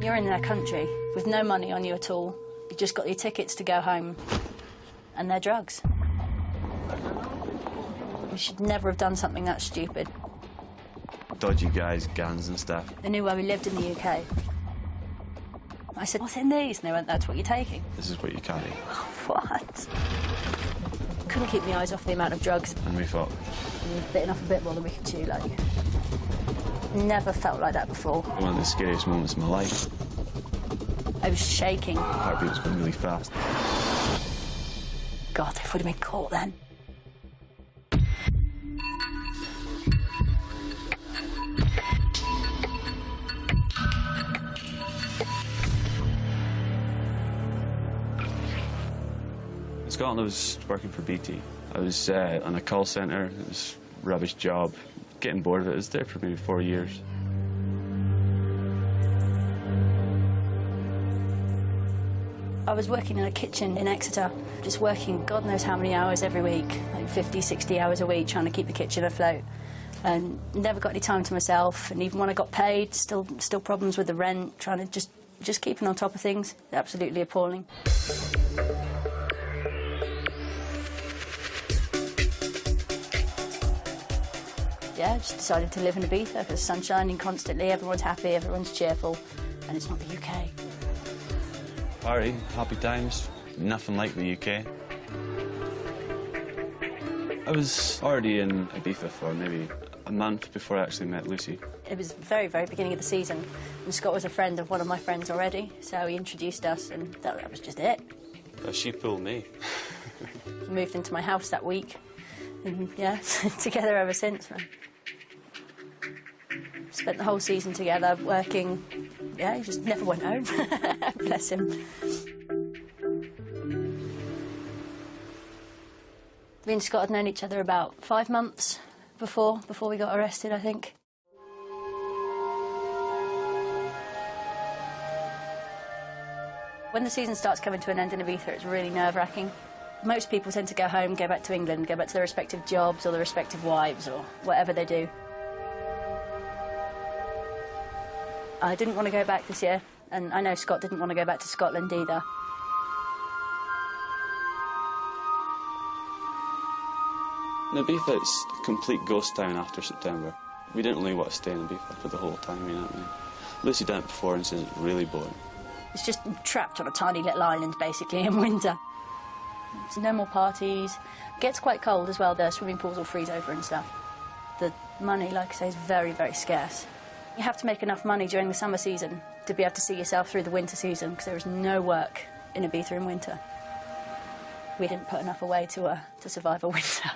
You're in their country with no money on you at all. You've just got your tickets to go home, and they're drugs. We should never have done something that stupid. Dodgy guys, guns and stuff. They knew where we lived in the UK. I said, "What's in these?" And they went, "That's what you're taking." This is what you carry. What? Couldn't keep my eyes off the amount of drugs. And we thought... We bitten off a bit more than we could chew, like. Never felt like that before. One of the scariest moments of my life. I was shaking. My heartbeat was going really fast. God, if we'd have been caught then. In Scotland, I was working for BT. I was on a call centre. It was a rubbish job. Getting bored of it. I was there for maybe 4 years. I was working in a kitchen in Exeter, just working God knows how many hours every week, like 50, 60 hours a week, trying to keep the kitchen afloat. And never got any time to myself, and even when I got paid, still problems with the rent, trying to just keeping on top of things. Absolutely appalling. Yeah, I just decided to live in Ibiza because the sun's shining constantly, everyone's happy, everyone's cheerful, and it's not the UK. Party, happy times, nothing like the UK. I was already in Ibiza for maybe a month before I actually met Lucy. It was the very, very beginning of the season, and Scott was a friend of one of my friends already, so he introduced us, and that was just it. She pulled me. He moved into my house that week, and yeah, together ever since, man. Spent the whole season together, working. Yeah, he just never went home. Bless him. Me and Scott had known each other about 5 months before we got arrested, I think. When the season starts coming to an end in Ibiza, it's really nerve-wracking. Most people tend to go home, go back to England, go back to their respective jobs or their respective wives or whatever they do. I didn't want to go back this year, and I know Scott didn't want to go back to Scotland either. In Ibiza, it's a complete ghost town after September. We didn't really want to stay in Ibiza for the whole time, you know what I mean? Lucy done it before and says it's really boring. It's just trapped on a tiny little island, basically, in winter. There's no more parties. It gets quite cold as well. The swimming pools will freeze over and stuff. The money, like I say, is very, very scarce. You have to make enough money during the summer season to be able to see yourself through the winter season, because there is no work in Ibiza in winter. We didn't put enough away to survive a winter.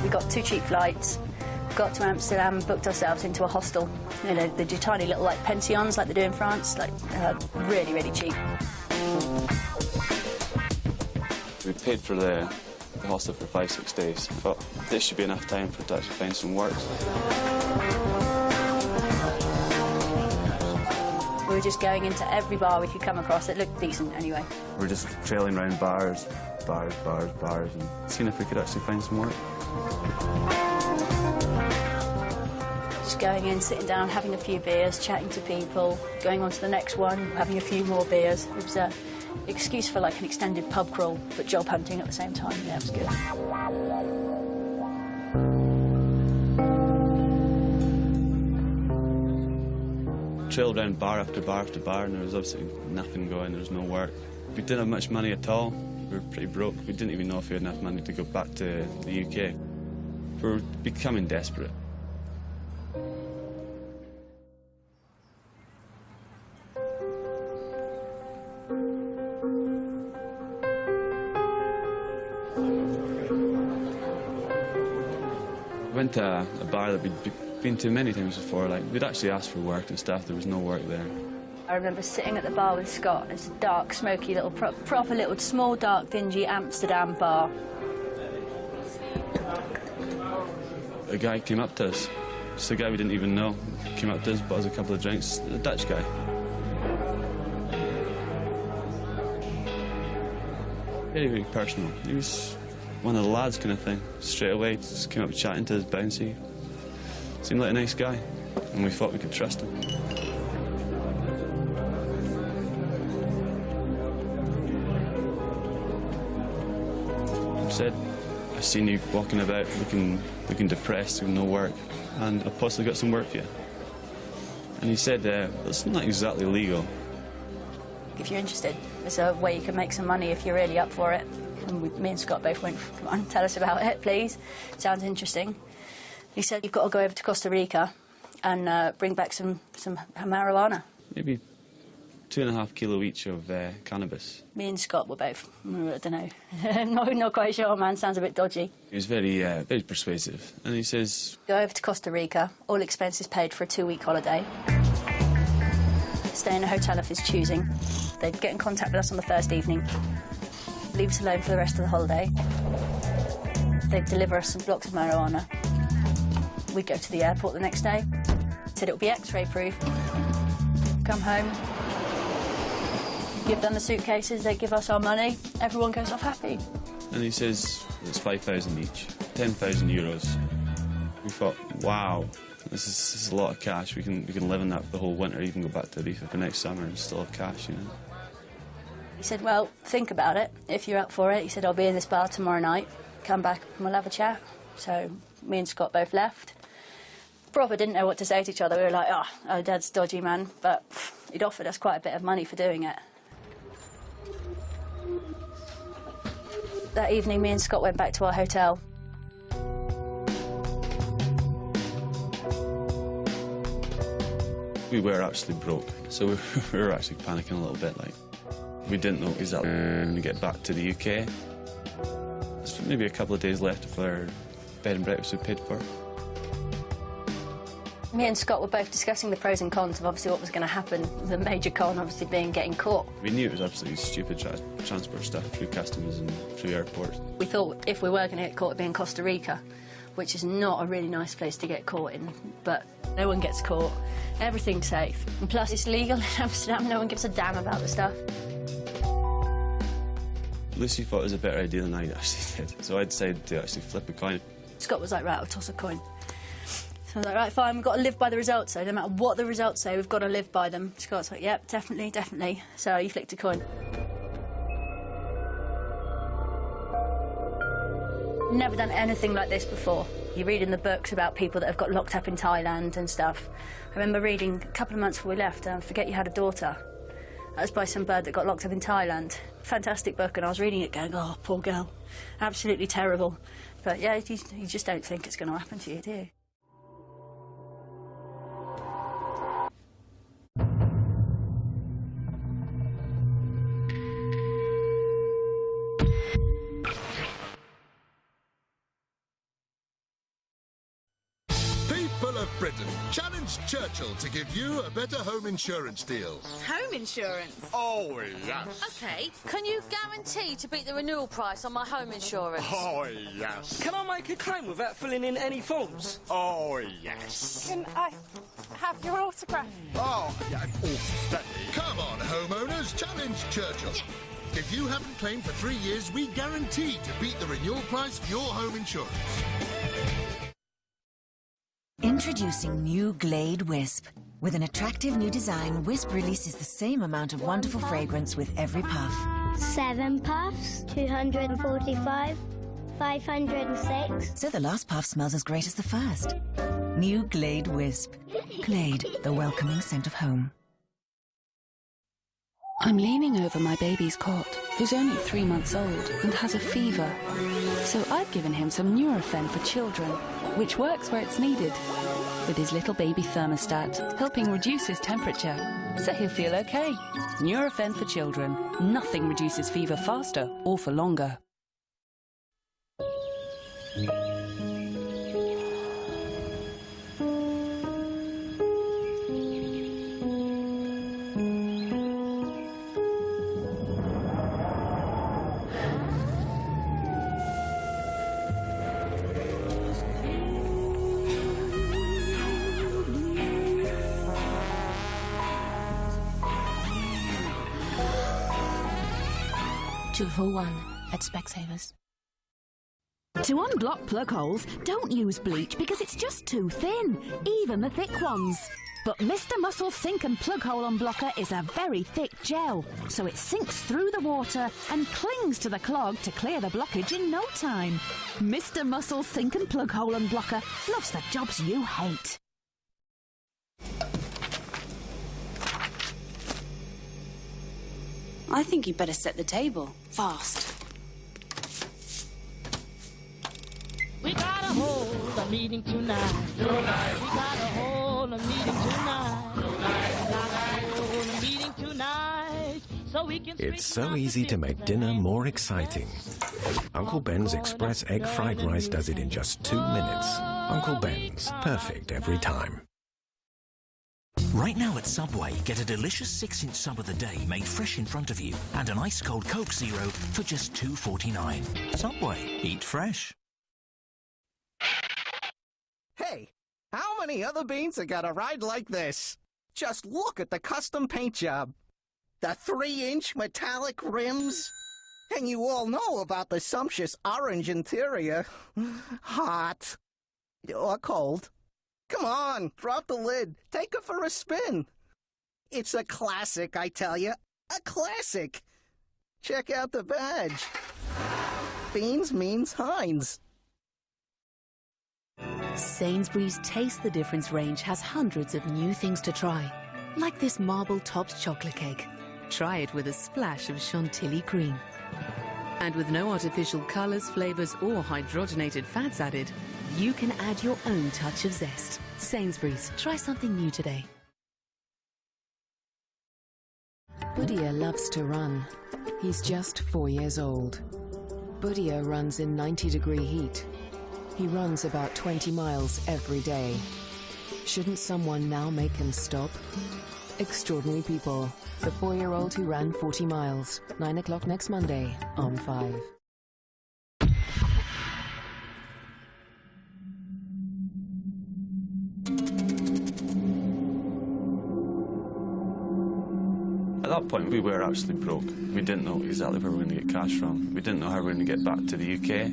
We got 2 cheap flights, got to Amsterdam, booked ourselves into a hostel. You know, they do tiny little, like, pensions like they do in France, like, really, really cheap. We paid for the hostel for 5, 6 days. But this should be enough time for it to actually find some work. We were just going into every bar we could come across. It looked decent anyway. We're just trailing around bars, and seeing if we could actually find some work. Just going in, sitting down, having a few beers, chatting to people, going on to the next one, having a few more beers. It was an excuse for, like, an extended pub crawl, but job hunting at the same time. Yeah, it was good. Trailed around bar after bar after bar, and there was absolutely nothing going. There was no work. We didn't have much money at all. We were pretty broke. We didn't even know if we had enough money to go back to the UK. We were becoming desperate. We went to a bar that we'd been to many times before. Like, we'd actually asked for work and stuff. There was no work there. I remember sitting at the bar with Scott. It's a dark, smoky little, proper little, small, dark, dingy Amsterdam bar. A guy came up to us. Just a guy we didn't even know. Came up to us, bought us a couple of drinks. A Dutch guy. Very, very personal. He was one of the lads kind of thing. Straight away, just came up chatting to us, bouncy. Seemed like a nice guy, and we thought we could trust him. He said, I've seen you walking about looking depressed with no work, and I've possibly got some work for you. And he said, it's not exactly legal. If you're interested, there's a way you can make some money if you're really up for it. And me and Scott both went, come on, tell us about it, please. Sounds interesting. He said, you've got to go over to Costa Rica and bring back some marijuana. Maybe 2.5 kilos each of cannabis. Me and Scott were both, I don't know, not quite sure, man, sounds a bit dodgy. He was very persuasive, and he says... Go over to Costa Rica, all expenses paid for a 2-week holiday. Stay in a hotel of his choosing. They'd get in contact with us on the first evening, leave us alone for the rest of the holiday. They'd deliver us some blocks of marijuana. We'd go to the airport the next day. Said it would be X-ray proof. Come home. Give them the suitcases, they give us our money. Everyone goes off happy. And he says it's 5,000 each, 10,000 euros. We thought, wow, this is a lot of cash. We can live on that for the whole winter, even go back to Rica for next summer and still have cash, you know. He said, well, think about it, if you're up for it. He said, I'll be in this bar tomorrow night. Come back and we'll have a chat. So me and Scott both left. Proper didn't know what to say to each other. We were like, oh, Dad's dodgy, man. But he'd offered us quite a bit of money for doing it. That evening, me and Scott went back to our hotel. We were actually broke, so we were actually panicking a little bit. Like, we didn't know exactly when we get back to the UK. There's maybe a couple of days left of our bed and breakfast we paid for. Me and Scott were both discussing the pros and cons of obviously what was going to happen. The major con obviously being getting caught. We knew it was absolutely stupid trying to transport stuff through customs and through airports. We thought if we were going to get caught, it'd be in Costa Rica, which is not a really nice place to get caught in. But no one gets caught. Everything's safe. And plus, it's legal in Amsterdam. No one gives a damn about the stuff. Lucy thought it was a better idea than I actually did, so I decided to actually flip a coin. Scott was like, right, I'll toss a coin. So I was like, right, fine, we've got to live by the results, so no matter what the results say, we've got to live by them. Scott's like, yep, definitely, definitely. So he flicked a coin. Never done anything like this before. You read in the books about people that have got locked up in Thailand and stuff. I remember reading a couple of months before we left, Forget You Had a Daughter. That was by some bird that got locked up in Thailand. Fantastic book, and I was reading it going, oh, poor girl. Absolutely terrible. But yeah, you just don't think it's going to happen to you, do you? People of Britain, challenge Churchill to give you a better home insurance deal. Home insurance? Oh, yes. OK, can you guarantee to beat the renewal price on my home insurance? Oh, yes. Can I make a claim without filling in any forms? Oh, yes. Can I have your autograph? Oh, yeah, steady. Come on, homeowners, challenge Churchill. Yes. If you haven't claimed for 3 years, we guarantee to beat the renewal price for your home insurance. Introducing new Glade Wisp. With an attractive new design, Wisp releases the same amount of wonderful fragrance with every puff. 7 puffs, 245, 506. So the last puff smells as great as the first. New Glade Wisp. Glade, the welcoming scent of home. I'm leaning over my baby's cot, who's only 3 months old and has a fever. So I've given him some Nurofen for children, which works where it's needed, with his little baby thermostat, helping reduce his temperature, so he'll feel okay. Nurofen for children. Nothing reduces fever faster or for longer. Two for one. at Specsavers. To unblock plug holes, don't use bleach because it's just too thin, even the thick ones. But Mr. Muscle's Sink and Plug Hole Unblocker is a very thick gel, so it sinks through the water and clings to the clog to clear the blockage in no time. Mr. Muscle's Sink and Plug Hole Unblocker loves the jobs you hate. I think you'd better set the table. Fast. We gotta hold a meeting tonight. We gotta hold a meeting tonight. We gotta hold a meeting tonight. So we can. It's so easy to make dinner more exciting. Uncle Ben's Express Egg Fried Rice does it in just 2 minutes. Uncle Ben's, perfect every time. Right now at Subway, get a delicious 6-inch sub of the day made fresh in front of you and an ice-cold Coke Zero for just $2.49. Subway, eat fresh. Hey, how many other beans have got a ride like this? Just look at the custom paint job. The 3-inch metallic rims. And you all know about the sumptuous orange interior. Hot. Or cold. Come on, drop the lid. Take it for a spin. It's a classic, I tell you. A classic. Check out the badge. Beans means Heinz. Sainsbury's Taste the Difference range has hundreds of new things to try, like this marble-topped chocolate cake. Try it with a splash of chantilly cream. And with no artificial colours, flavours or hydrogenated fats added, you can add your own touch of zest. Sainsbury's, try something new today. Budia loves to run. He's just 4 years old. Budia runs in 90-degree heat. He runs about 20 miles every day. Shouldn't someone now make him stop? Extraordinary People, the 4-year-old who ran 40 miles. 9 o'clock next Monday on 5. At that point, we were actually broke. We didn't know exactly where we were going to get cash from. We didn't know how we were going to get back to the UK.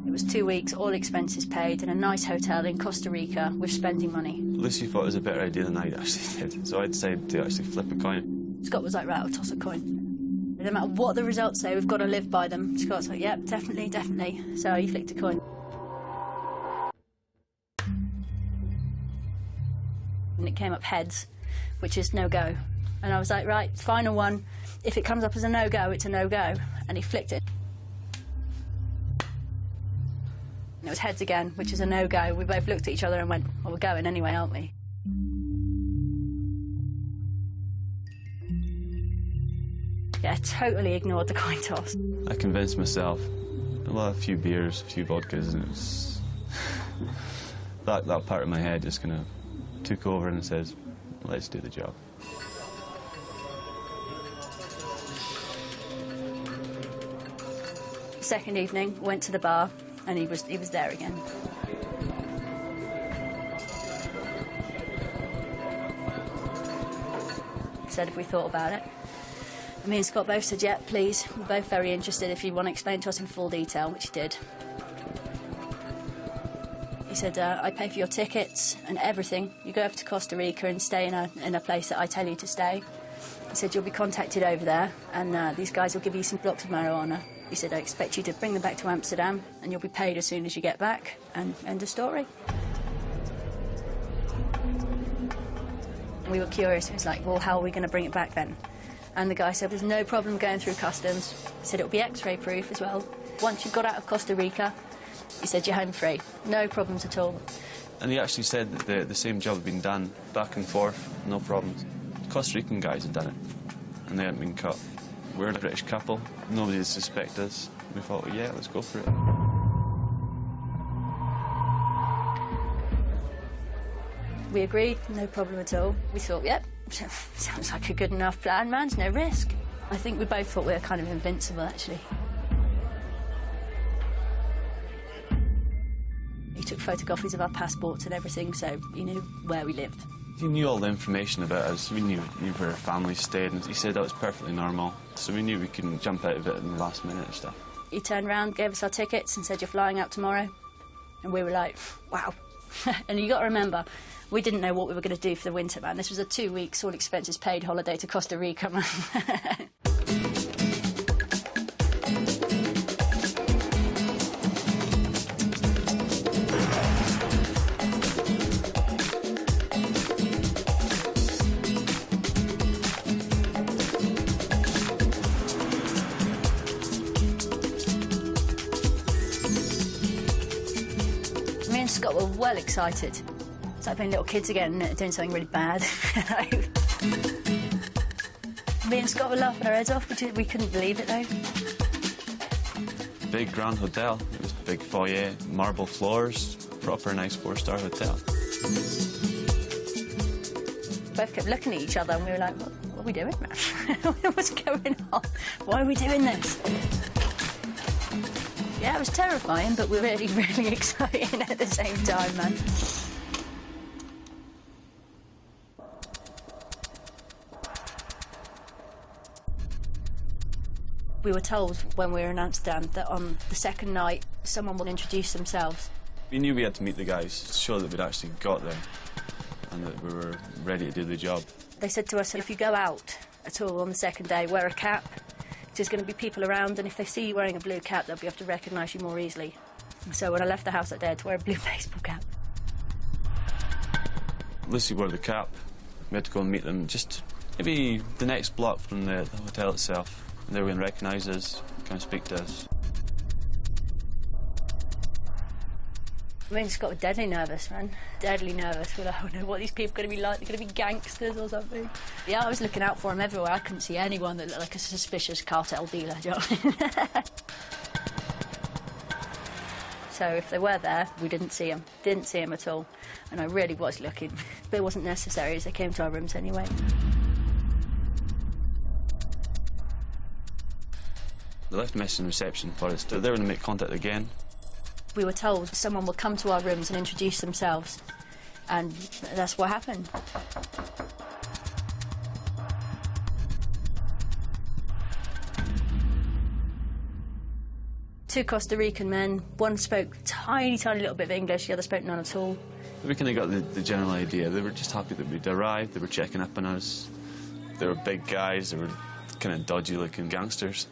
It was 2 weeks, all expenses paid, in a nice hotel in Costa Rica with spending money. Lucy thought it was a better idea than I actually did, so I decided to actually flip a coin. Scott was like, right, I'll toss a coin. No matter what the results say, we've got to live by them. Scott's like, yep, definitely, definitely. So he flicked a coin. And it came up heads, which is no-go. And I was like, right, final one. If it comes up as a no-go, it's a no-go. And he flicked it. And it was heads again, which is a no-go. We both looked at each other and went, well, we're going anyway, aren't we? Yeah, totally ignored the coin toss. I convinced myself, well, a few beers, a few vodkas, and it was... that part of my head just kind of took over and says, let's do the job. Second evening, went to the bar, and he was there again. Said if we thought about it. And me and Scott both said, yeah, please. We're both very interested if you want to explain to us in full detail, which he did. He said, I pay for your tickets and everything. You go over to Costa Rica and stay in a place that I tell you to stay. He said, you'll be contacted over there, and these guys will give you some blocks of marijuana. He said, I expect you to bring them back to Amsterdam, and you'll be paid as soon as you get back, and end of story. We were curious. He was like, well, how are we going to bring it back then? And the guy said, there's no problem going through customs. He said, it'll be X-ray proof as well. Once you've got out of Costa Rica, he said, you're home free. No problems at all. And he actually said that the same job had been done back and forth, no problems. The Costa Rican guys had done it, and they hadn't been cut. We're a British couple. Nobody would suspect us. We thought, well, yeah, let's go for it. We agreed, no problem at all. We thought, yep, sounds like a good enough plan, man, there's no risk. I think we both thought we were kind of invincible, actually. He took photocopies of our passports and everything, so he knew where we lived. He knew all the information about us. We knew where our family stayed, and he said that was perfectly normal. So we knew we couldn't jump out of it in the last minute and stuff. He turned round, gave us our tickets and said, "You're flying out tomorrow." And we were like, wow. And you got to remember, we didn't know what we were going to do for the winter, man. This was a 2-week, all expenses paid holiday to Costa Rica, man. Me and Scott were well excited. It's like being little kids again, doing something really bad. Me and Scott were laughing our heads off. We couldn't believe it, though. Big grand hotel. It was big foyer, marble floors, proper nice 4-star hotel. Both kept looking at each other and we were like, what are we doing, man? What's going on? Why are we doing this? Yeah, it was terrifying, but really, really exciting at the same time, man. We were told when we were in Amsterdam that on the second night, someone would introduce themselves. We knew we had to meet the guys to show that we'd actually got there and that we were ready to do the job. They said to us, if you go out at all on the second day, wear a cap. There's going to be people around, and if they see you wearing a blue cap, they'll be able to recognise you more easily. So when I left the house that day, I had to wear a blue baseball cap. Lucy wore the cap. We had to go and meet them just maybe the next block from the hotel itself. And they were going to recognise us, kind of speak to us. Me and Scott were deadly nervous, man. Deadly nervous. We're like, oh no, what are these people going to be like? They're going to be gangsters or something. Yeah, I was looking out for them everywhere. I couldn't see anyone that looked like a suspicious cartel dealer, do you know what I mean? So if they were there, we didn't see them. Didn't see them at all. And I really was looking. But it wasn't necessary as they came to our rooms anyway. They left a message in reception for us. They were going to make contact again. We were told someone would come to our rooms and introduce themselves, and that's what happened. Two Costa Rican men. One spoke tiny little bit of English, the other spoke none at all. We kind of got the general idea. They were just happy that we'd arrived. They were checking up on us. They were big guys. They were kind of dodgy-looking gangsters.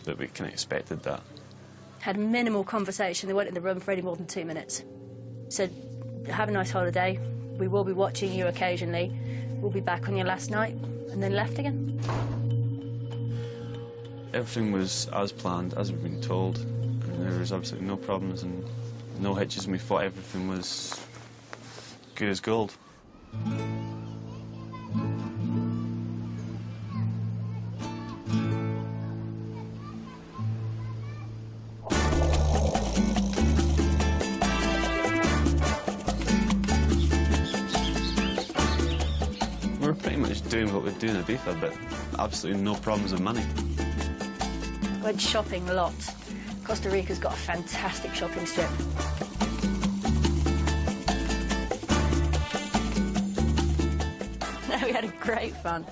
But we kind of expected that. Had a minimal conversation. They weren't in the room for any more than 2 minutes. Said, have a nice holiday. We will be watching you occasionally. We'll be back on your last night. And then left again. Everything was as planned, as we'd been told. And there was absolutely no problems and no hitches, and we thought everything was good as gold. We're pretty much doing what we do in Ibiza, but absolutely no problems with money. Went shopping a lot. Costa Rica's got a fantastic shopping strip. No, we had a great fun.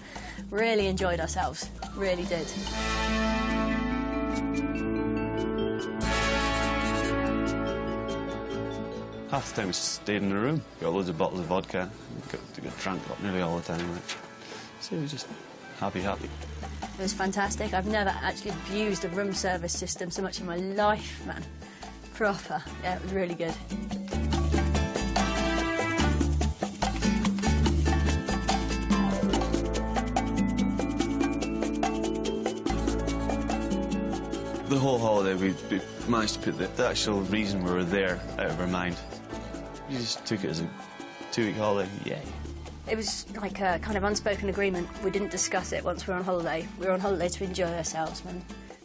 Really enjoyed ourselves. Really did. Half the time we stayed in the room, got loads of bottles of vodka, got drunk nearly all the time. Like. So it was just happy. It was fantastic. I've never actually abused a room service system so much in my life, man. Proper. Yeah, it was really good. The whole holiday, we managed to put the actual reason we were there out of our mind. We just took it as a 2-week holiday, yay. It was like a kind of unspoken agreement. We didn't discuss it once we were on holiday. We were on holiday to enjoy ourselves, man.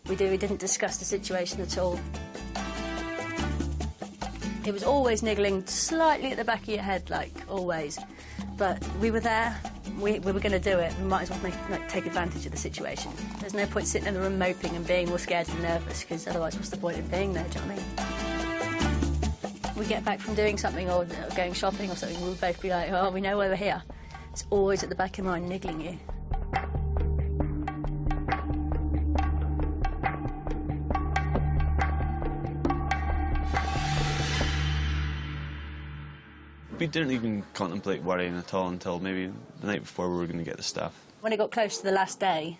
We didn't discuss the situation at all. It was always niggling slightly at the back of your head, like, always. But we were there. We were going to do it. We might as well take advantage of the situation. There's no point sitting in the room moping and being all scared and nervous, because otherwise what's the point in being there, do you know what I mean? we get back from doing something or going shopping or something, we'll both be like, oh, we know why we're here. It's always at the back of your mind niggling you. We didn't even contemplate worrying at all until maybe the night before we were going to get the stuff. When it got close to the last day,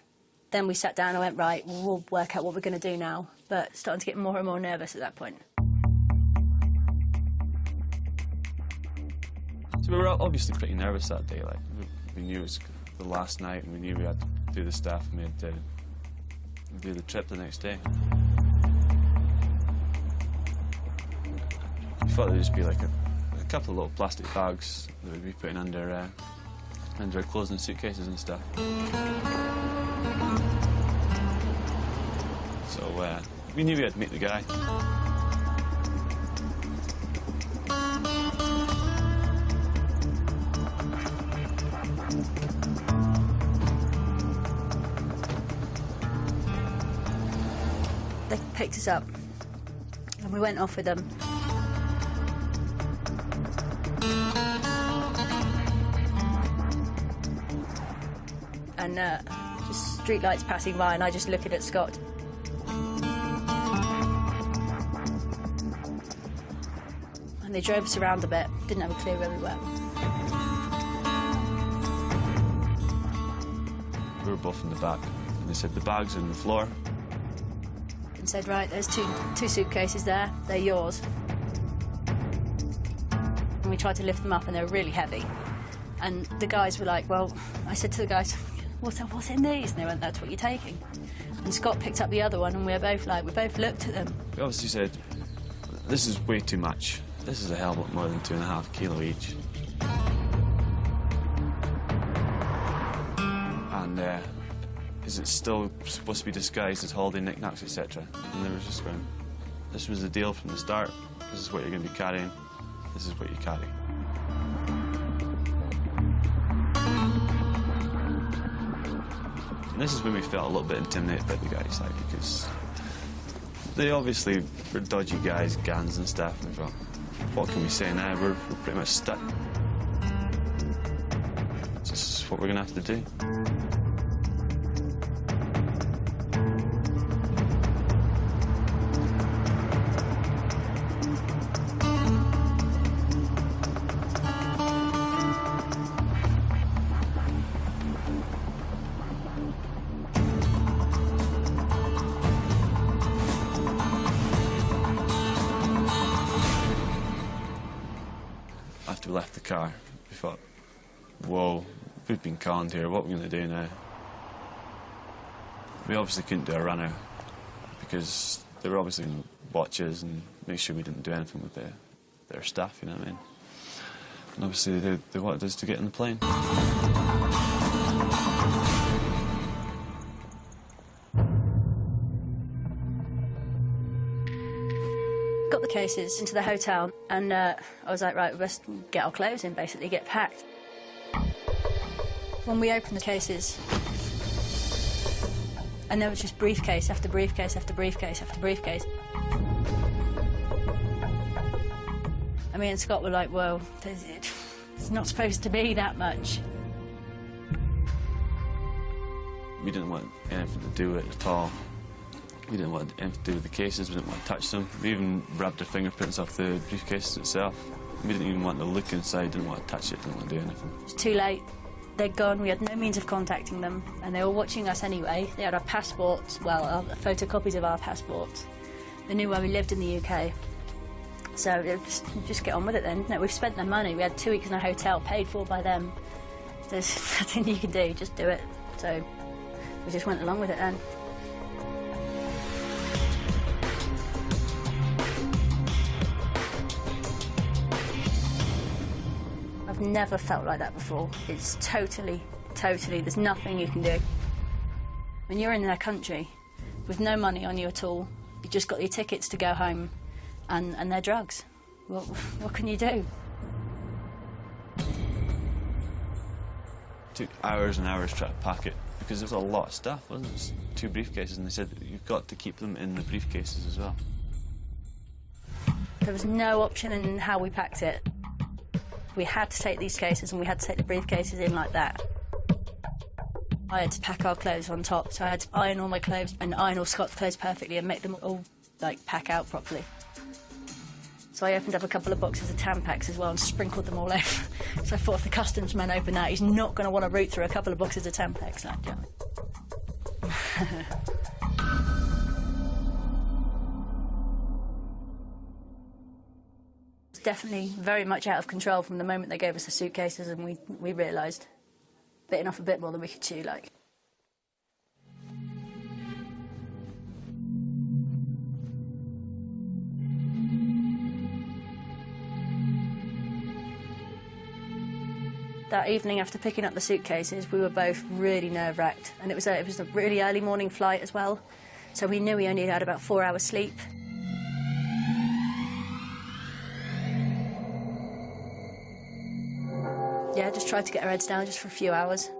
then we sat down and went, right, we'll work out what we're going to do now. But starting to get more and more nervous at that point. So we were obviously pretty nervous that day. Like, we knew it was the last night and we knew we had to do the stuff and we had to do the trip the next day. We thought there'd just be like a couple of little plastic bags that we'd be putting under our clothes and suitcases and stuff. So we knew we had to meet the guy. They picked us up and we went off with them. And just street lights passing by, and I just looking at Scott. And they drove us around a bit, didn't have a clue where we were. We were both in the back, and they said the bags are on the floor. And said, right, there's two suitcases there, they're yours. And we tried to lift them up, and they were really heavy. And the guys were like, well, I said to the guys, what's in these? And they went, that's what you're taking. And Scott picked up the other one, and we both looked at them. We obviously said, this is way too much. This is a hell of a lot more than 2.5 kilo each. And is it still supposed to be disguised as holiday knickknacks, etc.? And they were just going, this was the deal from the start. This is what you're going to be carrying. This is what you carry. And this is when we felt a little bit intimidated by the guys, like, because they obviously were dodgy guys, gangs and stuff, and we thought, what can we say now? We're pretty much stuck. This is what we're going to have to do. After we left the car, we thought, whoa, we've been conned here, what are we going to do now? We obviously couldn't do a runner because they were obviously going to watch us and make sure we didn't do anything with their stuff, you know what I mean? And obviously they wanted us to get in the plane. Got the cases into the hotel, and I was like, right, we best get our clothes in, basically, get packed. When we opened the cases, and there was just briefcase after briefcase after briefcase after briefcase. And me and Scott were like, well, it's not supposed to be that much. We didn't want anything to do with it at all. We didn't want anything to do with the cases, we didn't want to touch them. We even rubbed our fingerprints off the briefcase itself. We didn't even want to look inside, didn't want to touch it, didn't want to do anything. It was too late. They'd gone, we had no means of contacting them, and they were watching us anyway. They had our passports, well, our photocopies of our passports. They knew where we lived in the UK. So just get on with it then. No, we've spent their money. We had 2 weeks in a hotel, paid for by them. There's nothing you can do, just do it. So we just went along with it then. I've never felt like that before. It's totally, there's nothing you can do. When you're in their country, with no money on you at all, you've just got your tickets to go home and their drugs. What can you do? It took hours and hours trying to pack it, because there was a lot of stuff, wasn't it? It was 2 briefcases, and they said that you've got to keep them in the briefcases as well. There was no option in how we packed it. We had to take these cases and we had to take the briefcases in like that. I had to pack our clothes on top, so I had to iron all my clothes and iron all Scott's clothes perfectly and make them all, like, pack out properly. So I opened up a couple of boxes of Tampax as well and sprinkled them all over. So I thought if the customs man opened that, he's not going to want to root through a couple of boxes of Tampax. Like, yeah. It's definitely very much out of control from the moment they gave us the suitcases, and we realised bitten off a bit more than we could chew, like. That evening, after picking up the suitcases, we were both really nerve-wracked, and it was a really early morning flight as well, so we knew we only had about 4 hours sleep. Yeah, just tried to get our heads down just for a few hours.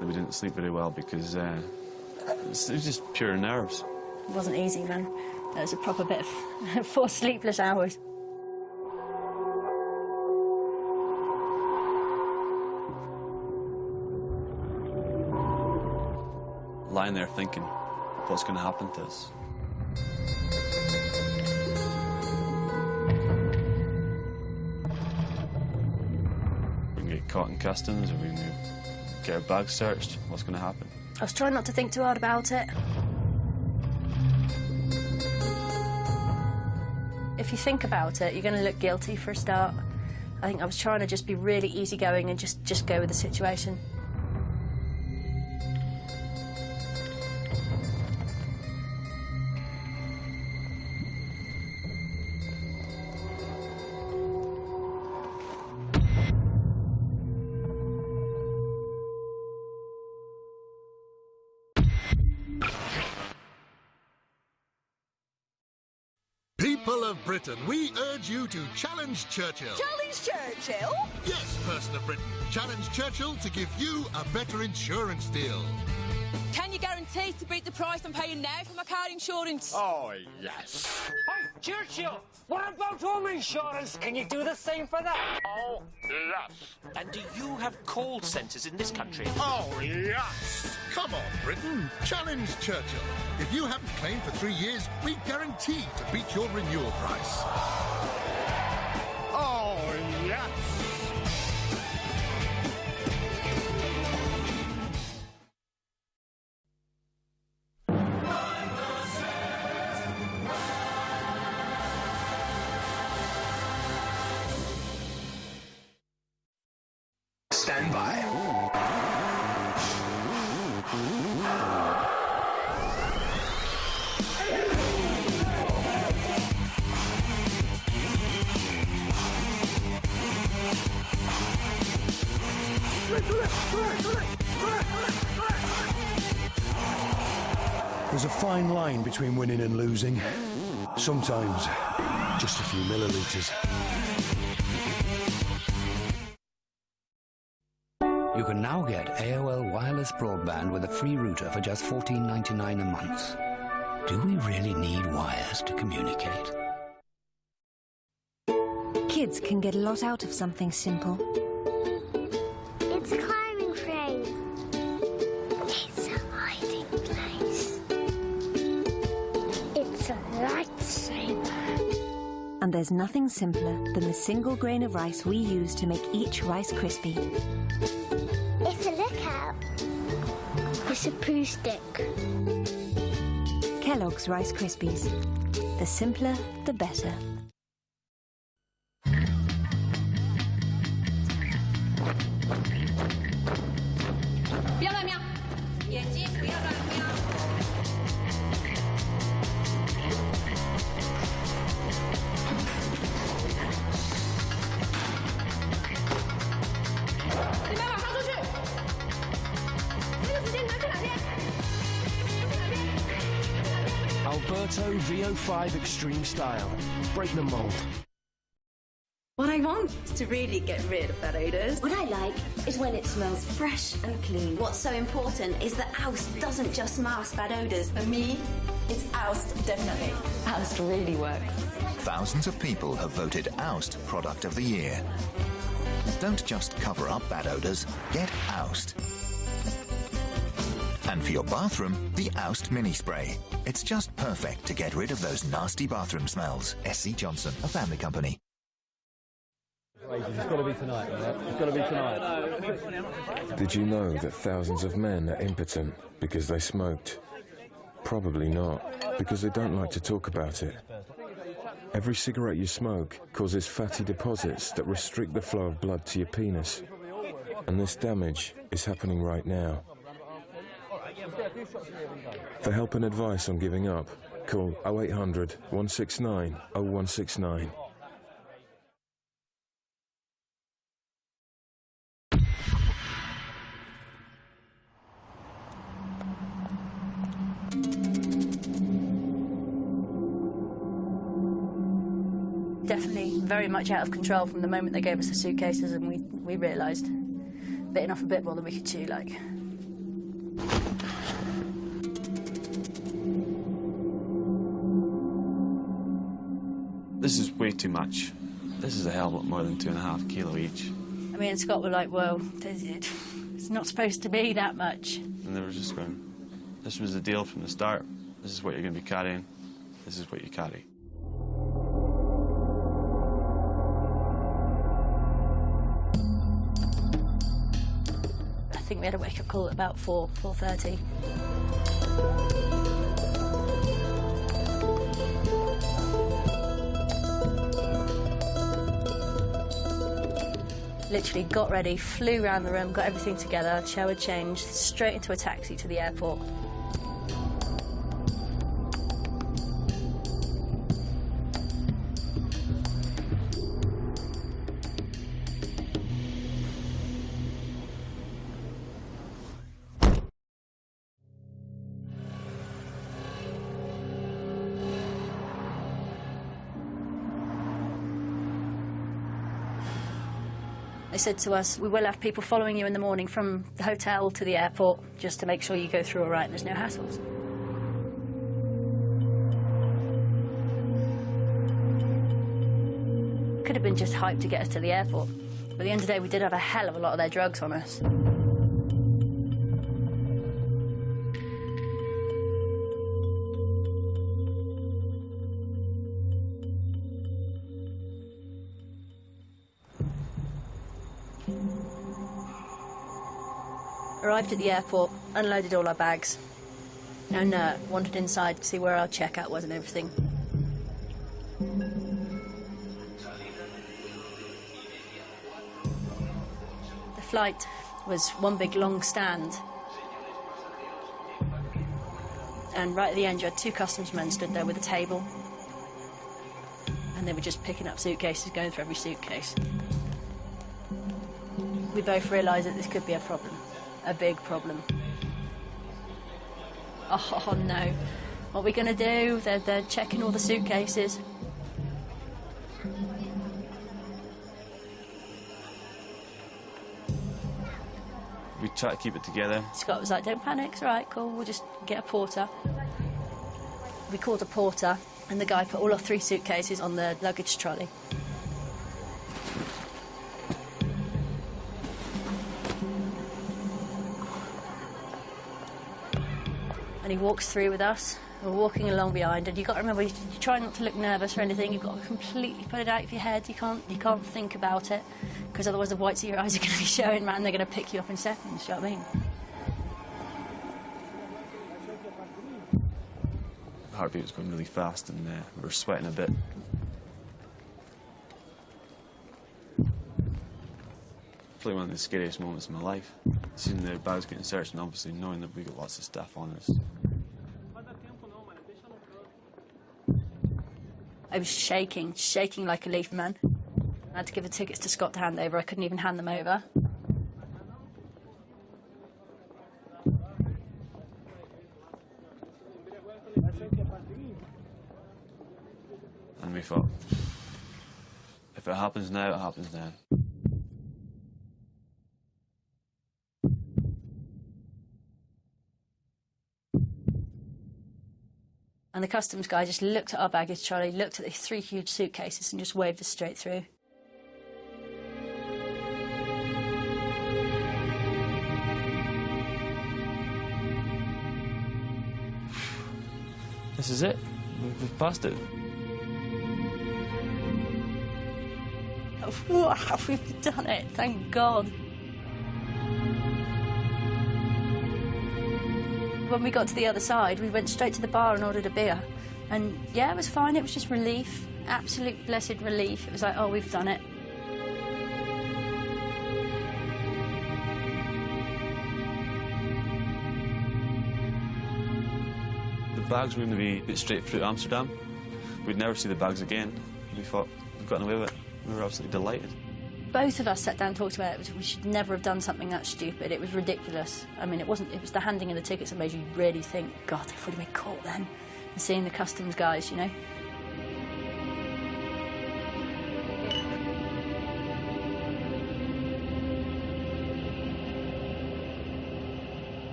We didn't sleep very well because it was just pure nerves. It wasn't easy, man. It was a proper bit of 4 sleepless hours. Lying there thinking, what's going to happen to us? We can get caught in customs, or we can get our bags searched. What's going to happen? I was trying not to think too hard about it. If you think about it, you're going to look guilty for a start. I think I was trying to just be really easygoing and just go with the situation. People of Britain, we urge you to challenge Churchill. Challenge Churchill? Yes, person of Britain. Challenge Churchill to give you a better insurance deal. Can you guarantee to beat the price I'm paying now for my car insurance? Oh, yes. Hey, Churchill, what about home insurance? Can you do the same for that? Oh, yes. And do you have call centres in this country? Oh, yes. Come on, Britain. Challenge Churchill. If you haven't claimed for 3 years, we guarantee to beat your renewal price. Oh, yes. Stand by. There's a fine line between winning and losing. Sometimes, just a few millilitres. You can now get AOL wireless broadband with a free router for just $14.99 a month. Do we really need wires to communicate? Kids can get a lot out of something simple. It's a climbing frame. It's a hiding place. It's a lightsaber. And there's nothing simpler than the single grain of rice we use to make each Rice Krispie. It's a lookout. It's a poo stick. Kellogg's Rice Krispies. The simpler, the better. Alberto VO5 Extreme Style. Break the mold. What I want is to really get rid of bad odours. What I like is when it smells fresh and clean. What's so important is that Oust doesn't just mask bad odours. For me, it's Oust, definitely. Oust really works. Thousands of people have voted Oust Product of the Year. Don't just cover up bad odours, get Oust. And for your bathroom, the Oust Mini Spray. It's just perfect to get rid of those nasty bathroom smells. SC Johnson, a family company. It's got to be tonight, right? It's got to be tonight. Did you know that thousands of men are impotent because they smoked? Probably not, because they don't like to talk about it. Every cigarette you smoke causes fatty deposits that restrict the flow of blood to your penis. And this damage is happening right now. For help and advice on giving up, call 0800 169 0169. Definitely very much out of control from the moment they gave us the suitcases, and we realised bitten off a bit more than we could chew, like. This is way too much. This is a hell of a lot more than 2.5 kilo each. I mean, Scott were like, well, it's not supposed to be that much. And they were just going, this was the deal from the start. This is what you're going to be carrying. This is what you carry. I think we had a wake-up call at about 4:30. Literally got ready, flew around the room, got everything together, showered, changed, straight into a taxi to the airport. They said to us, we will have people following you in the morning from the hotel to the airport, just to make sure you go through all right and there's no hassles. Could have been just hyped to get us to the airport. But at the end of the day, we did have a hell of a lot of their drugs on us. Arrived at the airport, unloaded all our bags, and wandered inside to see where our checkout was and everything. The flight was one big long stand, and right at the end you had two customs men stood there with a table, and they were just picking up suitcases, going through every suitcase. We both realised that this could be a problem. A big problem. Oh no, what are we going to do? They're checking all the suitcases. We try to keep it together. Scott was like, don't panic, it's all right, cool, we'll just get a porter. We called a porter, and the guy put all our 3 suitcases on the luggage trolley. And he walks through with us. We're walking along behind, and you've got to remember, you try not to look nervous or anything. You've got to completely put it out of your head. You can't think about it, because otherwise the whites of your eyes are going to be showing, man. They're going to pick you up in seconds. Do you know what I mean? The heartbeat was going really fast, and we were sweating a bit. Probably one of the scariest moments of my life. Seeing the bags getting searched, and obviously knowing that we got lots of stuff on us. I was shaking like a leaf, man. I had to give the tickets to Scott to hand over. I couldn't even hand them over. And we thought, if If it happens now, it happens then. And the customs guy just looked at our baggage trolley, looked at the 3 huge suitcases and just waved us straight through. This is it. We've passed it. Wow, we've done it, thank God. When we got to the other side, we went straight to the bar and ordered a beer. And yeah, it was fine, it was just relief, absolute blessed relief. It was like, oh, we've done it. The bags were going to be put straight through Amsterdam. We'd never see the bags again. We thought, we've gotten away with it. We were absolutely delighted. Both of us sat down and talked about it. We should never have done something that stupid. It was ridiculous. I mean, it was the handing of the tickets that made you really think, God, if we'd have been caught then. And seeing the customs guys, you know.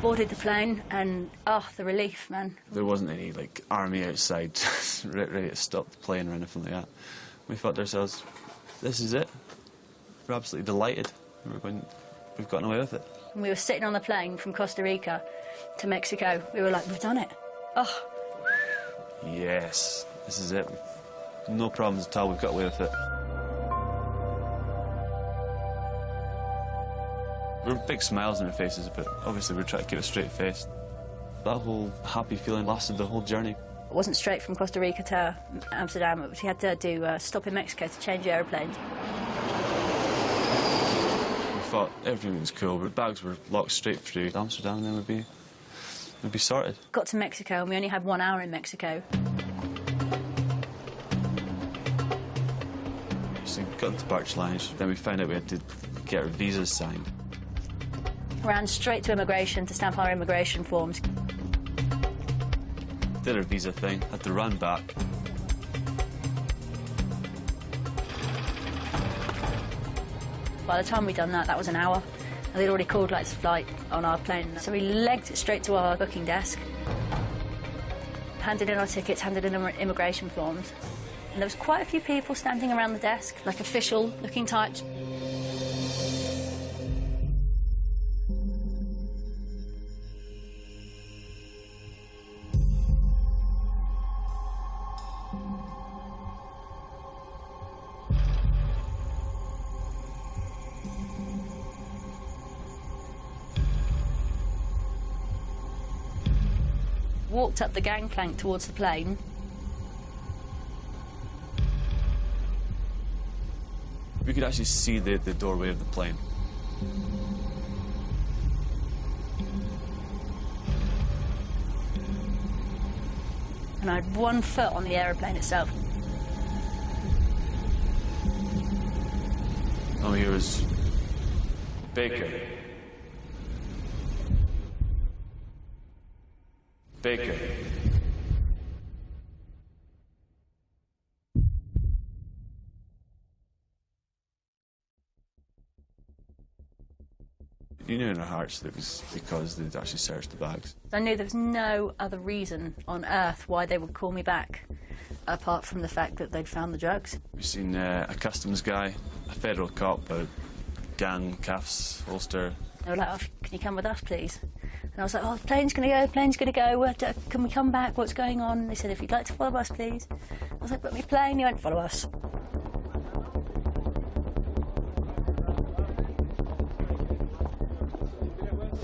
Boarded the plane and, oh, the relief, man. There wasn't any, like, army outside ready to stop the plane or anything like that. We thought to ourselves, this is it. We're absolutely delighted. We've gotten away with it. And we were sitting on the plane from Costa Rica to Mexico. We were like, we've done it. Oh. Yes, this is it. No problems at all, we've got away with it. There were big smiles on our faces, but obviously we were trying to keep a straight face. That whole happy feeling lasted the whole journey. It wasn't straight from Costa Rica to Amsterdam. We had to do a stop in Mexico to change aeroplanes. We thought everything was cool, but bags were locked straight through Amsterdam, and then we'd be sorted. Got to Mexico, and we only had 1 hour in Mexico. So we got into Barge Lounge, then we found out we had to get our visas signed. Ran straight to immigration to stamp our immigration forms. Did our visa thing, had to run back. By the time we'd done that, that was an hour. And they'd already called like flight on our plane. So we legged it straight to our booking desk, handed in our tickets, handed in our immigration forms. And there was quite a few people standing around the desk, like official-looking types. Walked up the gangplank towards the plane. We could actually see the doorway of the plane. And I had 1 foot on the aeroplane itself. Oh, here was Baker. Baker. You knew in our hearts that it was because they'd actually searched the bags. I knew there was no other reason on earth why they would call me back, apart from the fact that they'd found the drugs. We've seen a customs guy, a federal cop, a gun, cuffs, holster. They were like, oh, can you come with us, please? And I was like, oh, the plane's going to go, can we come back, what's going on? They said, if you'd like to follow us, please. I was like, but my plane, you won't follow us.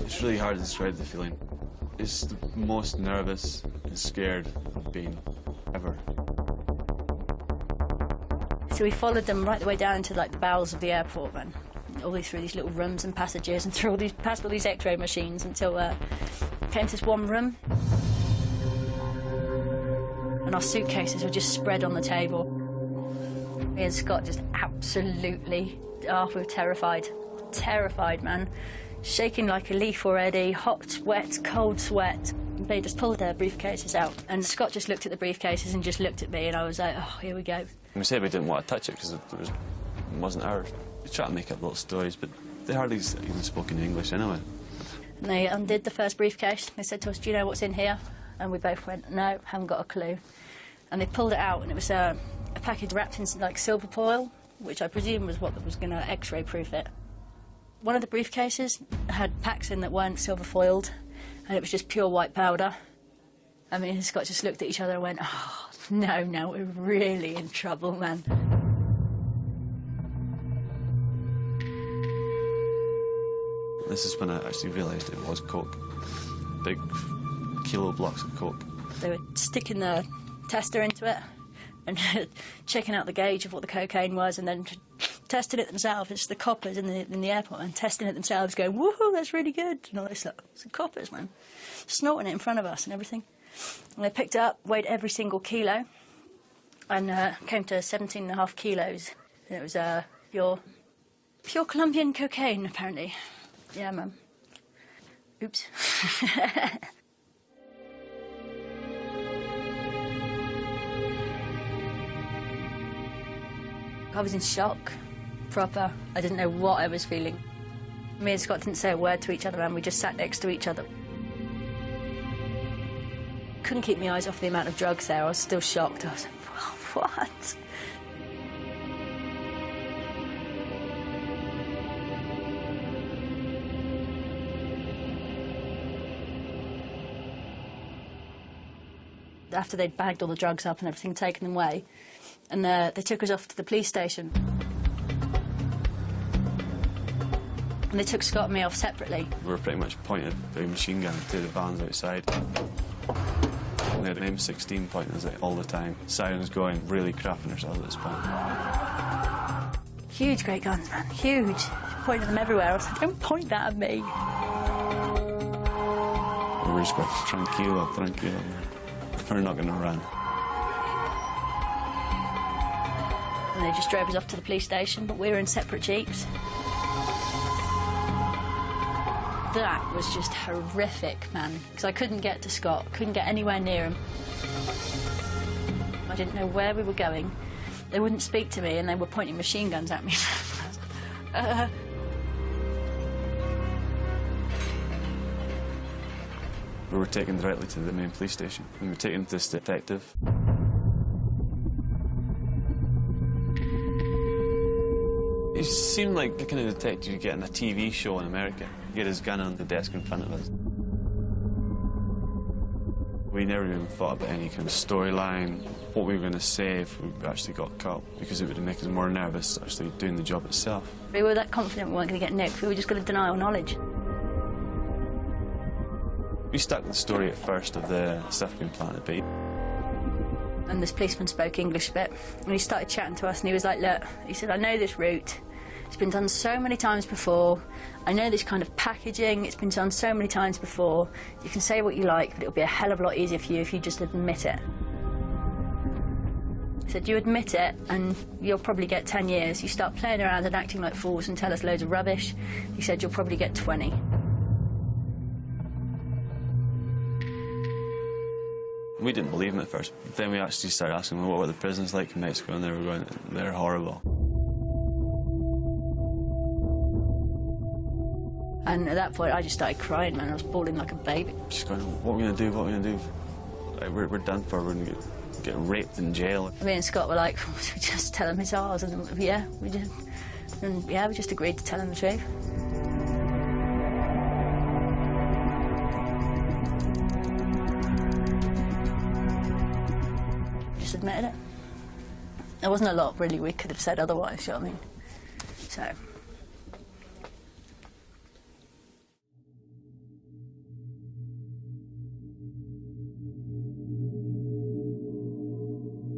It's really hard to describe the feeling. It's the most nervous and scared I've been ever. So we followed them right the way down to like the bowels of the airport, then. All the way through these little rooms and passages and through past all these x-ray machines until came to this one room. And our suitcases were just spread on the table. Me and Scott just absolutely, we were terrified. Terrified, man. Shaking like a leaf already, hot, wet, cold sweat. They just pulled their briefcases out, and Scott just looked at the briefcases and just looked at me, and I was like, oh, here we go. We said we didn't want to touch it because it wasn't ours. We tried to make up little stories, but they hardly even spoke in English anyway. And they undid the first briefcase. They said to us, do you know what's in here? And we both went, no, haven't got a clue. And they pulled it out, and it was a package wrapped in, like, silver foil, which I presume was what was going to X-ray proof it. One of the briefcases had packs in that weren't silver foiled, and it was just pure white powder. I mean, Scott just looked at each other and went, oh, no, we're really in trouble, man. This is when I actually realised it was coke. Big kilo blocks of coke. They were sticking the tester into it and checking out the gauge of what the cocaine was, and then testing it themselves. It's the coppers in the airport, and testing it themselves, going, woohoo, that's really good, and all this stuff. It's the coppers, man. Snorting it in front of us and everything. And they picked it up, weighed every single kilo, and came to 17.5 kilos. And it was pure Colombian cocaine, apparently. Yeah, man. Oops. I was in shock, proper. I didn't know what I was feeling. Me and Scott didn't say a word to each other, and we just sat next to each other. Couldn't keep my eyes off the amount of drugs there. I was still shocked. I was like, what? After they'd bagged all the drugs up and everything, taken them away, and they took us off to the police station. And they took Scott and me off separately. We were pretty much pointed by a machine gun to the vans outside. And they had an M16 pointing us at all the time. Sirens going, really crapping ourselves at this point. Huge great guns, man, huge. Pointing them everywhere. I was like, don't point that at me. We were just going, tranquilo. We're not going to run. And they just drove us off to the police station, but we were in separate jeeps. That was just horrific, man, because I couldn't get to Scott, couldn't get anywhere near him. I didn't know where we were going. They wouldn't speak to me, and they were pointing machine guns at me. We were taken directly to the main police station, and we were taken to this detective. He seemed like the kind of detective you get in a TV show in America. He had his gun on the desk in front of us. We never even thought about any kind of storyline, what we were going to say if we actually got caught, because it would make us more nervous actually doing the job itself. We were that confident we weren't going to get nicked. We were just going to deny all knowledge. We stuck with the story at first of the stuff being planted bait. And this policeman spoke English a bit, and he started chatting to us, and he was like, look, he said, I know this route. It's been done so many times before. I know this kind of packaging. It's been done so many times before. You can say what you like, but it'll be a hell of a lot easier for you if you just admit it. He said, you admit it, and you'll probably get 10 years. You start playing around and acting like fools and tell us loads of rubbish. He said, you'll probably get 20. We didn't believe him at first. Then we actually started asking them what were the prisons like in Mexico, and they were going, they're horrible. And at that point, I just started crying, man. I was bawling like a baby. Just going, what are we going to do, what are we going to do? Like, we're done for, we're going to get raped in jail. Me and Scott were like, we just tell him it's ours, and yeah, we did. And yeah, we just agreed to tell him the truth. Just admitted it. There wasn't a lot, really, we could have said otherwise, you know what I mean? So...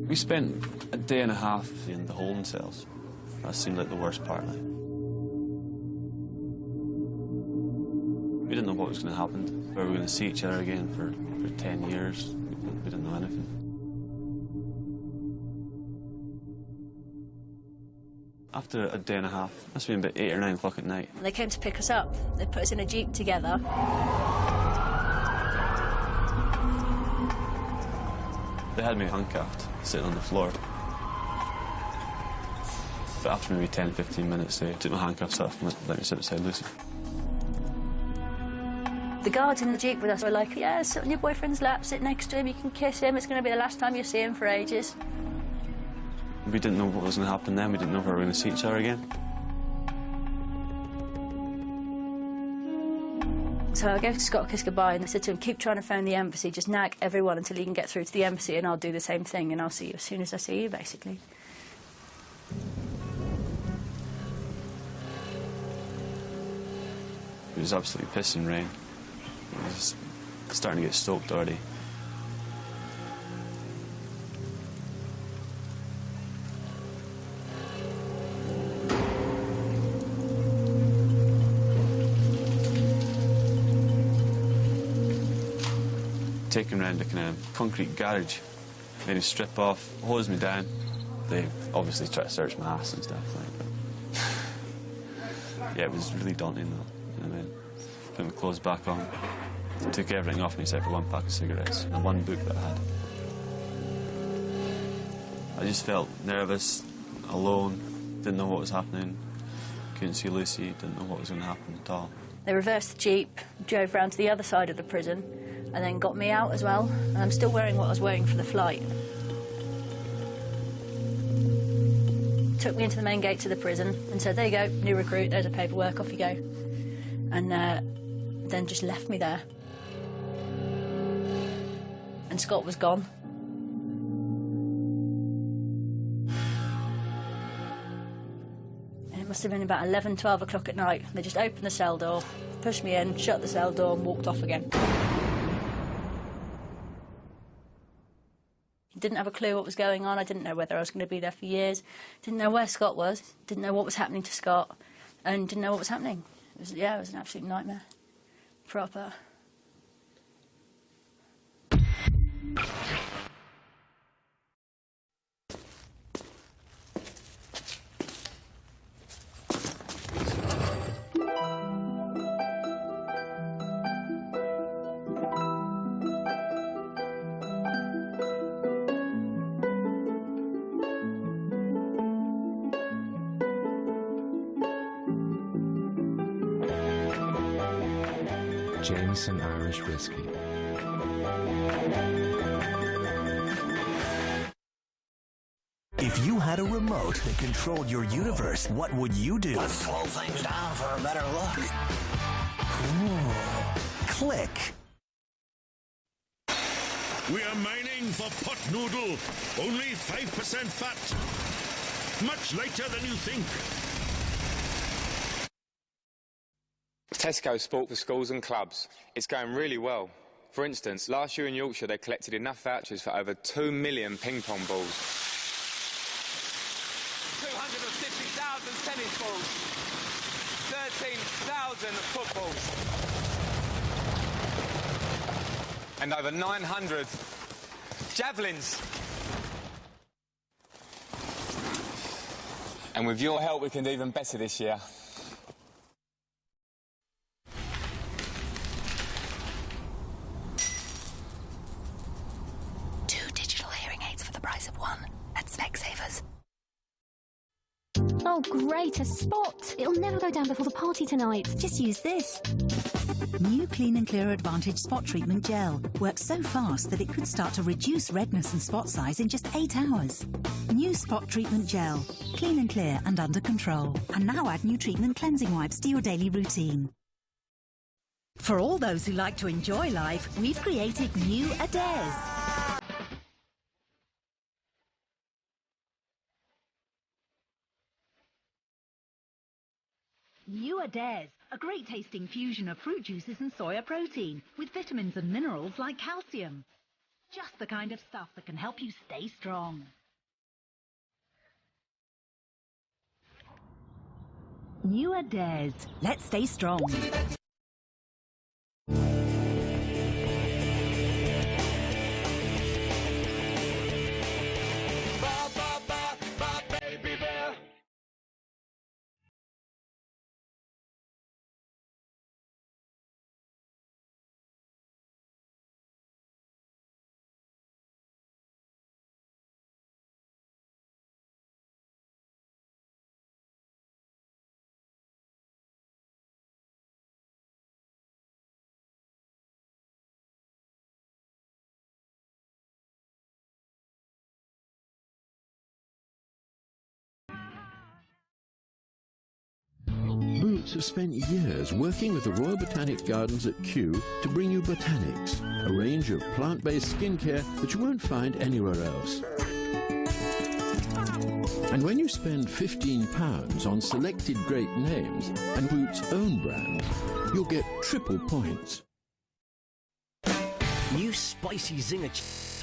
We spent a day and a half in the holding cells. That seemed like the worst part. We didn't know what was going to happen. Were we going to see each other again for 10 years? We didn't know anything. After a day and a half, it must have been about 8 or 9 o'clock at night. They came to pick us up. They put us in a jeep together. They had me handcuffed, sitting on the floor. But after maybe 10, 15 minutes, they took my handcuffs off and let me sit beside Lucy. The guards in the Jeep with us were like, yeah, sit on your boyfriend's lap, sit next to him, you can kiss him, it's going to be the last time you see him for ages. We didn't know what was going to happen then, we didn't know if we were going to see each other again. So I gave Scott a kiss goodbye and I said to him, keep trying to phone the embassy, just nag everyone until you can get through to the embassy and I'll do the same thing and I'll see you as soon as I see you, basically. It was absolutely pissing rain. It was starting to get soaked already. Taken round a kind of concrete garage, made me strip off, hose me down. They obviously tried to search my ass and stuff like that. Yeah, it was really daunting though. And then put my clothes back on. Took everything off me except for one pack of cigarettes and one book that I had. I just felt nervous, alone, didn't know what was happening, couldn't see Lucy, didn't know what was going to happen at all. They reversed the Jeep, drove round to the other side of the prison, and then got me out as well. And I'm still wearing what I was wearing for the flight. Took me into the main gates of the prison and said, there you go, new recruit, there's the paperwork, off you go. And then just left me there. And Scott was gone. And it must have been about 11, 12 o'clock at night. They just opened the cell door, pushed me in, shut the cell door and walked off again. Didn't have a clue what was going on. I didn't know whether I was going to be there for years. Didn't know where Scott was. Didn't know what was happening to Scott. And didn't know what was happening. It was an absolute nightmare. Proper. Jameson Irish Whiskey. If you had a remote that controlled your universe, what would you do? Let's slow things down for a better look. Cool. Click. We are mining for pot noodle. Only 5% fat. Much lighter than you think. Tesco Sport for schools and clubs. It's going really well. For instance, last year in Yorkshire they collected enough vouchers for over 2 million ping pong balls. 250,000 tennis balls. 13,000 footballs. And over 900 javelins. And with your help we can do even better this year. Oh, great, a spot! It'll never go down before the party tonight. Just use this. New Clean and Clear Advantage Spot Treatment Gel works so fast that it could start to reduce redness and spot size in just 8 hours. New Spot Treatment Gel. Clean and clear and under control. And now add new treatment cleansing wipes to your daily routine. For all those who like to enjoy life, we've created new Adares. New Adares, a great-tasting fusion of fruit juices and soya protein, with vitamins and minerals like calcium. Just the kind of stuff that can help you stay strong. New Adares. Let's stay strong. experts have spent years working with the Royal Botanic Gardens at Kew to bring you Botanics, a range of plant-based skincare that you won't find anywhere else. And when you spend £15 on selected great names and Boots' own brands, you'll get triple points. New spicy zinger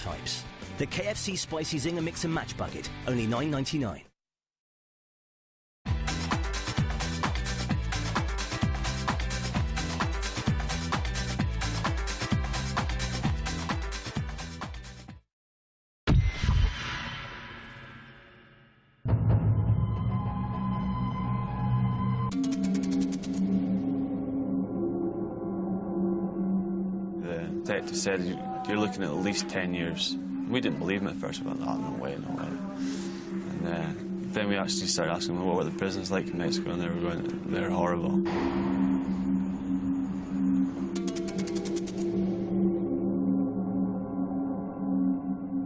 types. The KFC Spicy Zinger Mix and Match Bucket, only $9.99. The detective said you're looking at least 10 years. We didn't believe him at first. We went, oh, no way, no way. And then we actually started asking them what were the prisons like in Mexico, and they were going, they're horrible.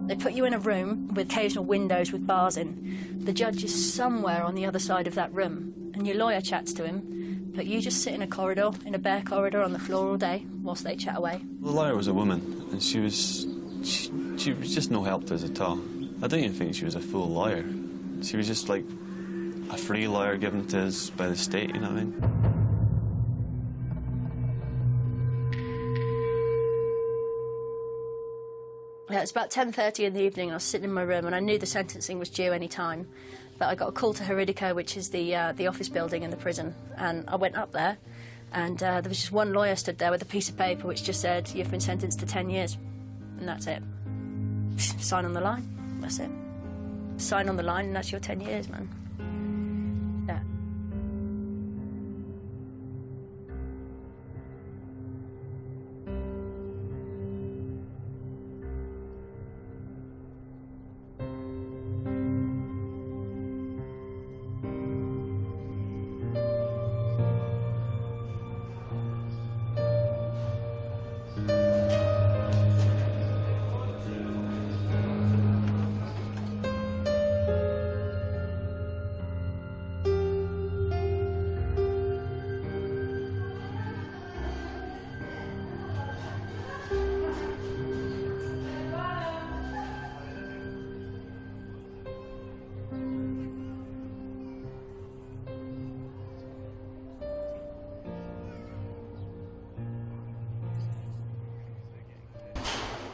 They put you in a room with occasional windows with bars in. The judge is somewhere on the other side of that room, and your lawyer chats to him, but you just sit in a corridor, in a bare corridor on the floor all day, whilst they chat away. The lawyer was a woman, and she was just no help to us at all. I don't even think she was a full lawyer. She was just like a free lawyer given to us by the state, you know what I mean? Yeah, it's about 10:30 in the evening, and I was sitting in my room, and I knew the sentencing was due any time. But I got a call to Rica, which is the office building in the prison, and I went up there, and there was just one lawyer stood there with a piece of paper which just said, "You've been sentenced to 10 years." And that's it. Sign on the line, that's it. Sign on the line and that's your 10 years, man. Yeah.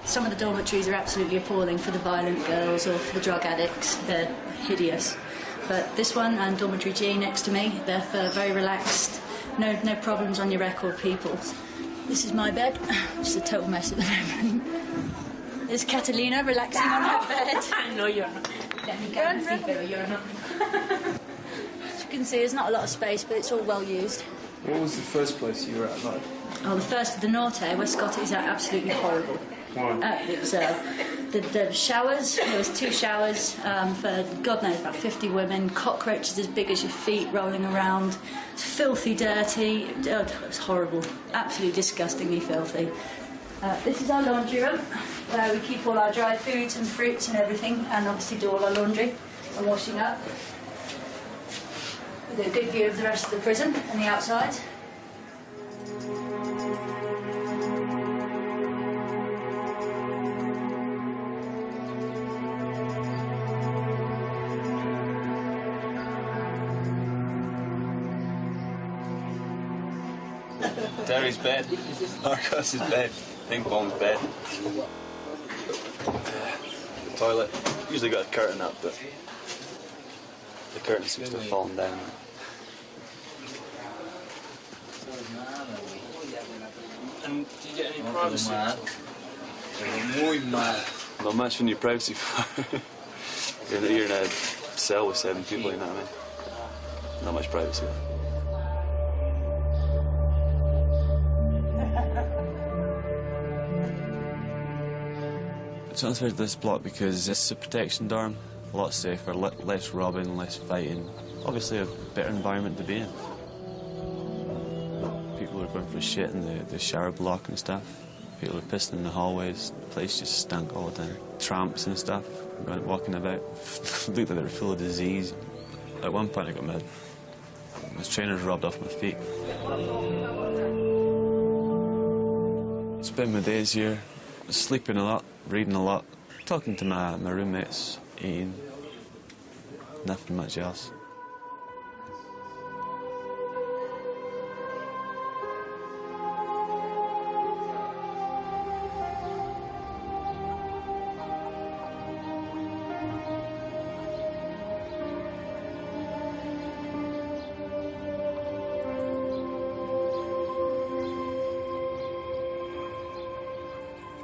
Some of the dormitories are absolutely appalling for the violent girls or for the drug addicts. They're hideous. But this one and Dormitory G next to me, they're for very relaxed, no problems on your record people. This is my bed. It's a total mess at the moment. There's Catalina relaxing on her bed. No, you're not. Let me go and see her. You're not. As you can see, there's not a lot of space, but it's all well used. What was the first place you were at, like? Oh, the first, the Norte, where Scotty's at, absolutely horrible. It was the showers. There was 2 showers for God knows about 50 women. Cockroaches as big as your feet rolling around. It's filthy, dirty. It was horrible. Absolutely disgustingly filthy. This is our laundry room, where we keep all our dry foods and fruits and everything, and obviously do all our laundry and washing up. With a good view of the rest of the prison and the outside. Terry's bed, Marcos's bed, Ping Pong's bed. The toilet, usually got a curtain up, but the curtain seems to have fallen down. And do you get any privacy? Not much when your privacy. You're in a cell with 7 people, you know what I mean? Not much privacy. I transferred to this block because it's a protection dorm, a lot safer, less robbing, less fighting. Obviously a better environment to be in. People are going for shit in the shower block and stuff. People are pissing in the hallways. The place just stank all the time. Tramps and stuff, walking about. Looked like they were full of disease. At one point I got my My trainer's rubbed off my feet. Spend my days here, sleeping a lot, reading a lot, talking to my roommates, eating. Nothing much else.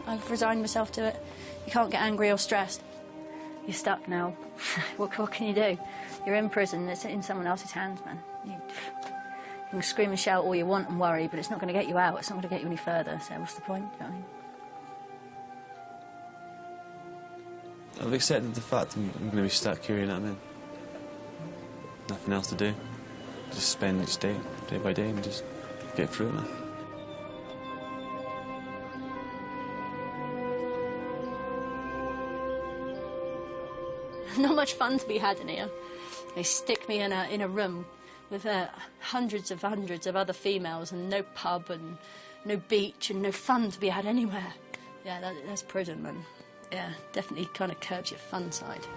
I've resigned myself to it. You can't get angry or stressed. You're stuck now. What can you do? You're in prison. It's in someone else's hands, man. You can scream and shout all you want and worry, but it's not going to get you out. It's not going to get you any further. So what's the point? You know what I mean? I've accepted the fact I'm going to be stuck here, you know what I mean? Nothing else to do. Just spend each day, day by day, and just get through it, man. Not much fun to be had in here. They stick me in a room with hundreds of other females, and no pub and no beach and no fun to be had anywhere. Yeah, that's prison, man. Yeah, definitely kind of curbs your fun side.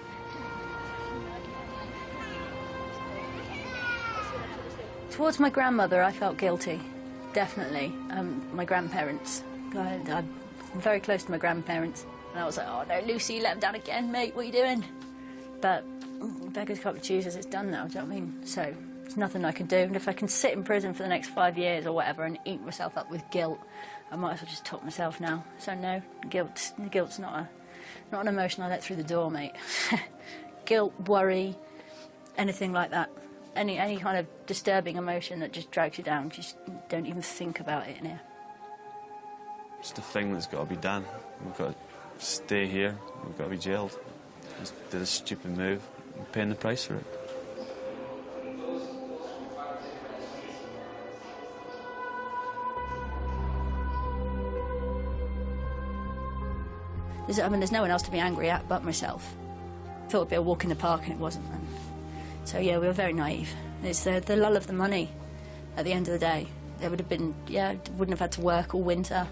Towards my grandmother, I felt guilty, definitely. My grandparents. I'm very close to my grandparents. And I was like, oh no, Lucy, you let them down again, mate, what are you doing? But beggars can't be choosers, it's done now, do you know what I mean? So there's nothing I can do. And if I can sit in prison for the next 5 years or whatever and eat myself up with guilt, I might as well just top myself now. So no, guilt's not an emotion I let through the door, mate. Guilt, worry, anything like that. Any kind of disturbing emotion that just drags you down, just don't even think about it in here. It's the thing that's got to be done. We've got to stay here, we've got to be jailed. Just did a stupid move, and paying the price for it. There's no one else to be angry at but myself. I thought it'd be a walk in the park, and it wasn't. And so yeah, we were very naive. It's the lull of the money. At the end of the day, there would have been wouldn't have had to work all winter,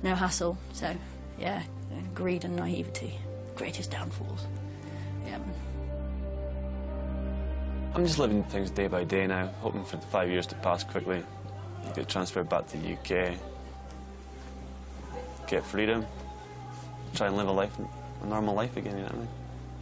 no hassle. So yeah, greed and naivety, greatest downfalls. Yeah. I'm just living things day by day now, hoping for the 5 years to pass quickly, get transferred back to the UK, get freedom, try and live a normal life again, you know what I mean?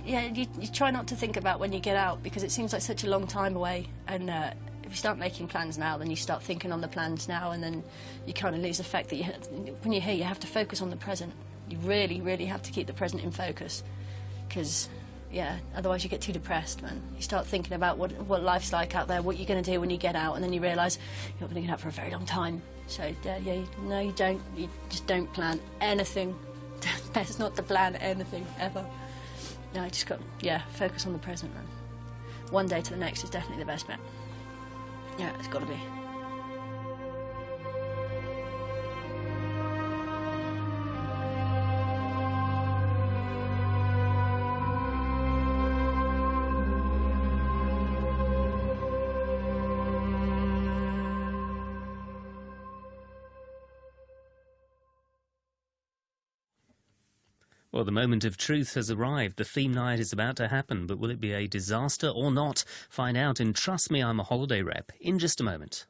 Yeah, you try not to think about when you get out, because it seems like such a long time away, and if you start making plans now, then you start thinking on the plans now, and then you kind of lose the fact that when you're here, you have to focus on the present. You really, really have to keep the present in focus, because, yeah, otherwise you get too depressed, man. You start thinking about what life's like out there, what you're going to do when you get out, and then you realise you're not going to get out for a very long time. So, yeah, no, you don't. You just don't plan anything. Best not to plan anything, ever. No, I just got, focus on the present, man. One day to the next is definitely the best bet. Yeah, it's got to be. Well, the moment of truth has arrived. The theme night is about to happen, but will it be a disaster or not? Find out in Trust Me, I'm a Holiday Rep in just a moment.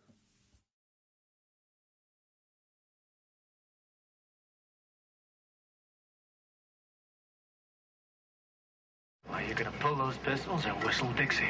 Are you going to pull those pistols or whistle Dixie?